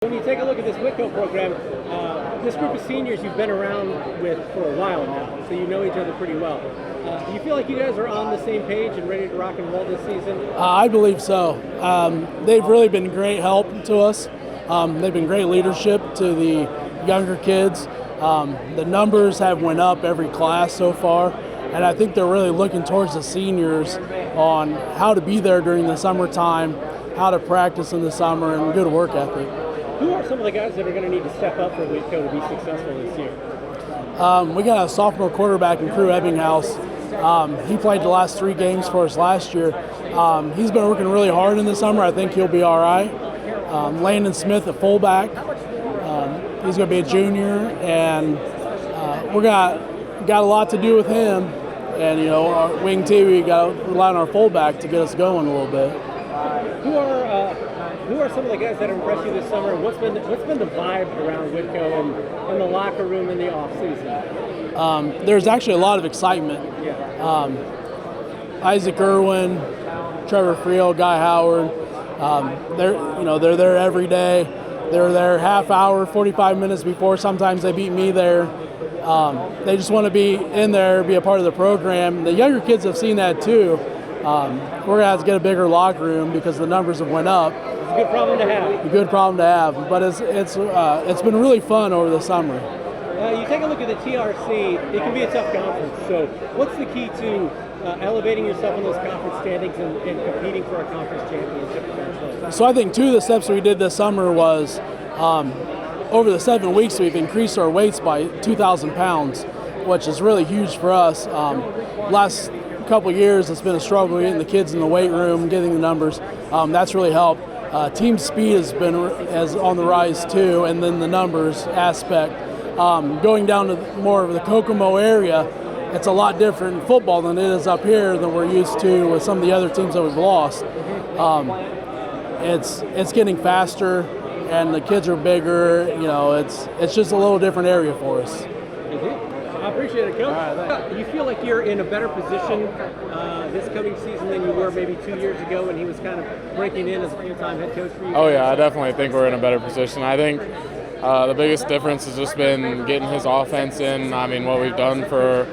When you take a look at this Whitko program, this group of seniors you've been around with for a while now, so you know each other pretty well. Do you feel like you guys are on the same page and ready to rock and roll this season? I believe so. They've really been great help to us. They've been great leadership to the younger kids. The numbers have went up every class so far, and I think they're really looking towards the seniors on how to be there during the summertime, how to practice in the summer, and good work ethic. Who are some of the guys that are going to need to step up for Whitko to be successful this year? We got a sophomore quarterback in Crew Ebbinghaus. He played the last 3 games for us last year. He's been working really hard in the summer. I think he'll be all right. Landon Smith at fullback. He's going to be a junior, and we got a lot to do with him. And our wing too, we got to rely on our fullback to get us going a little bit. Who are some of the guys that impressed you this summer? What's been the vibe around Whitko and in the locker room in the off season? There's actually a lot of excitement. Yeah. Isaac Irwin, Trevor Freel, Guy Howard. They're there every day. They're there half hour, 45 minutes before. Sometimes they beat me there. They just want to be in there, be a part of the program. The younger kids have seen that too. We're going to have to get a bigger locker room because the numbers have went up. It's a good problem to have. A good problem to have, but it's been really fun over the summer. You take a look at the TRC, it can be a tough conference. So what's the key to elevating yourself in those conference standings and competing for a conference championship eventually? So I think 2 of the steps we did this summer was over the 7 weeks we've increased our weights by 2,000 pounds, which is really huge for us. Last couple years it's been a struggle getting the kids in the weight room, getting the numbers. That's really helped. Team speed has on the rise too, and then the numbers aspect. Going down to more of the Kokomo area, it's a lot different in football than it is up here than we're used to with some of the other teams that we've lost. It's getting faster, and the kids are bigger. It's just a little different area for us. I appreciate it, Coach. You feel like you're in a better position this coming season than you were maybe 2 years ago when he was kind of breaking in as a full-time head coach for you? Oh yeah, I definitely think we're in a better position. I think the biggest difference has just been getting his offense in. I mean, what we've done for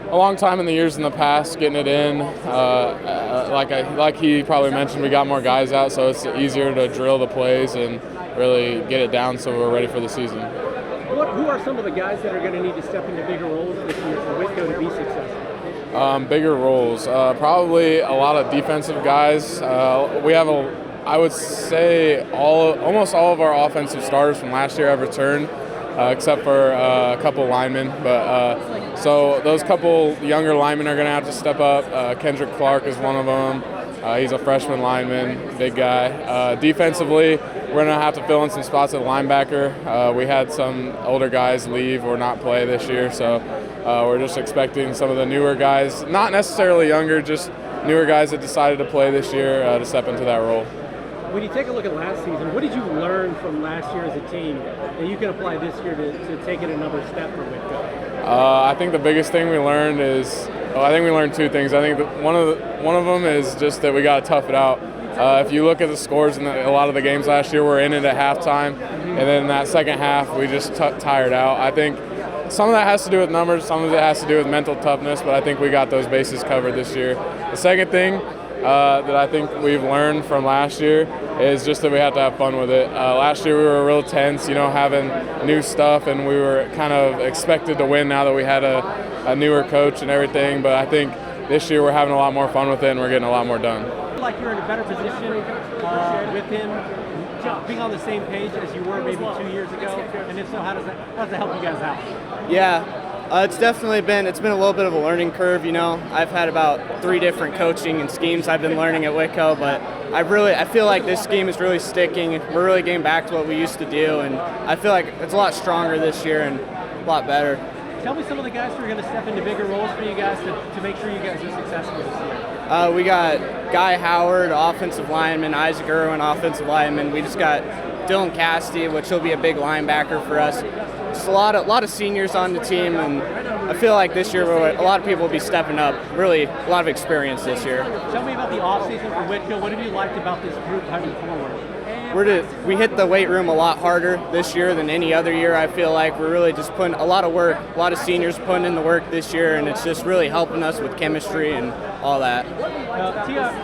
a long time in the years in the past, getting it in. Like he probably mentioned, we got more guys out, so it's easier to drill the plays and really get it down so we're ready for the season. Who are some of the guys that are going to need to step into bigger roles this year for Whitko to be successful? Bigger roles, probably a lot of defensive guys. We have I would say almost all of our offensive starters from last year have returned, except for a couple linemen. But so those couple younger linemen are going to have to step up. Kendrick Clark is one of them. He's a freshman lineman, big guy. Defensively, we're going to have to fill in some spots at linebacker. We had some older guys leave or not play this year, so we're just expecting some of the newer guys, not necessarily younger, just newer guys that decided to play this year to step into that role. When you take a look at last season, what did you learn from last year as a team that you can apply this year to take it another step for Whitko? I think the biggest thing we learned is, I think we learned 2 things. I think one of them is just that we got to tough it out. If you look at the scores in a lot of the games last year, we're in it at halftime, and then in that second half, we just tired out. I think some of that has to do with numbers, some of it has to do with mental toughness, but I think we got those bases covered this year. The second thing that I think we've learned from last year is just that we have to have fun with it. Last year we were real tense, having new stuff, and we were kind of expected to win now that we had a newer coach and everything, but I think this year we're having a lot more fun with it and we're getting a lot more done. I feel like you're in a better position with him being on the same page as you were maybe 2 years ago, and if so, how does that help you guys out? Yeah. It's definitely been a little bit of a learning curve. I've had about 3 different coaching and schemes I've been learning at Whitko, but I feel like this scheme is really sticking. We're really getting back to what we used to do, and I feel like it's a lot stronger this year and a lot better. Tell me some of the guys who are going to step into bigger roles for you guys to make sure you guys are successful this year. We got Guy Howard, offensive lineman, Isaac Irwin, offensive lineman. We just got Dylan Cassidy, which will be a big linebacker for us. Just a lot of seniors on the team, and I feel like this year a lot of people will be stepping up. Really, a lot of experience this year. Tell me about the offseason for Whitko. What have you liked about this group heading forward? we hit the weight room a lot harder this year than any other year. I feel like we're really just putting a lot of work, a lot of seniors putting in the work this year, and it's just really helping us with chemistry and all that.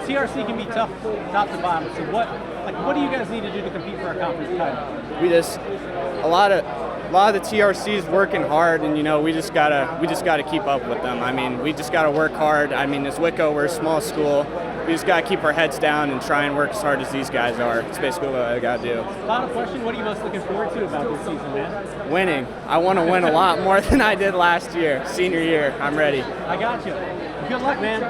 TRC can be tough top to bottom. So what do you guys need to do to compete for a conference title? We just a lot of the TRCs working hard, and we just gotta keep up with them. I mean, we just gotta work hard. I mean, as Whitko, we're a small school. We just gotta keep our heads down and try and work as hard as these guys are. It's basically what I gotta do. Final question: what are you most looking forward to about this season, man? Winning. I want to win a lot more than I did last year, senior year. I'm ready. I got you. Good luck, man.